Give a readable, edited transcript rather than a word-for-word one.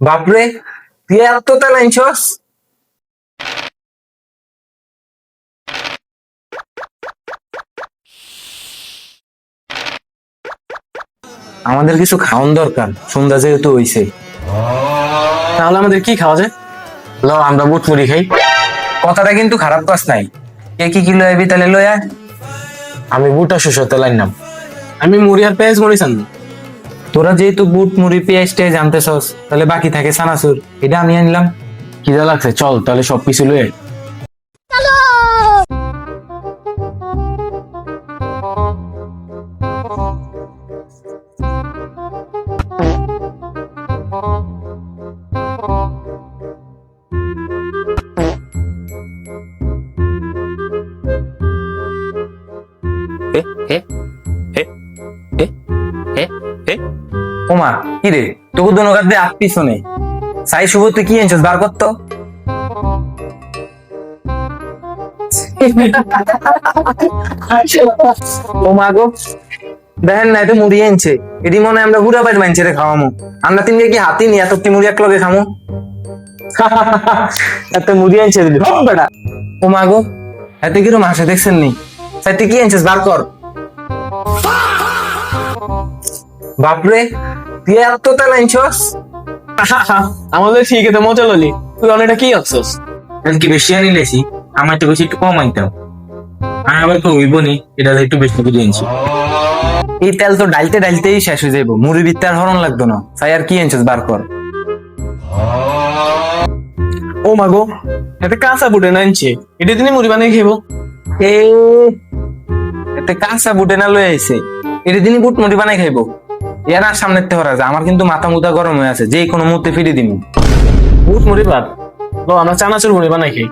বাপরে, তুই এত তেল আনছস? আমাদের কিছু খাওয়ান দরকার, সন্ধ্যা যেহেতু হইছে। তাহলে আমাদের কি খাওয়া যায়? ল আমরা বুট মুড়ি খাই। কথাটা কিন্তু খারাপ কাজ নাই। কে কি কিলো এবি তাহলে লয়া? আমি বুটা শুষো তেলাই নাম। আমি মুড়ি আর পেঁয়াজ মরিচ আনবো। তোরা যেহেতু বুট মুড়ি পেঁয়াজ টেয়াজ আনতেছস, তাহলে বাকি থাকে সানাসুর, এটা আমি আনলাম। খিদা লাগছে, চল তাহলে সবকিছু লয়ে। ওমা কি রে, তোকে দুনকার দিয়ে আট পিছনে সাই শুভ, তুই কি আনছিস বার করতো? ও মা গো, দেখেন না এটা মুড়ি আনছে। এটি মনে হয় আমরা ঘুরা পাই মানছে রে খাওয়ামো। আমরা তিনকে কি হাতি নি এত মুড়ি এক লগে খামো? এত মুড়ি আনছে দিলি বেটা। ও মা গো, এত কিরম হাসে দেখছেন নি? তাই তুই কি আনছিস বার কর। বাপরে, তুই এত তেল আনছস? আমাদের ঠিক আছে, মজা ললি। তুই অনেকটা কি আনছস? তেল কি বেশি আনি লেছি? আমার তো বেশি একটু কম আনতাম। আর আবার তো হইব নি, এটা একটু বেশি করে আনছি। এই তেল তো ডালতে ডালতেই শেষ হয়ে যাবো, মুড়ি বিত্তে আর হরণ লাগতো না। তাই আর কি আনছিস বার কর। ও মাগো, একটা কাঁচা বুটে আনছে, এটা দিনে মুড়ি বানিয়ে খেবো। এ এতে কাঁচা বুটে না লয়ে আইছে, এটা দিনই বুট মুড়ি বানাই খাইবো। এর আর সামনে হরা যায়, আমার কিন্তু মাথা মুথা গরম হয়ে আছে, যে কোনো মুহূর্তে ফিরে দিবি। বুট মুড়ি বাদ, আমরা চানাচুর মুড়ি বানাই খাই।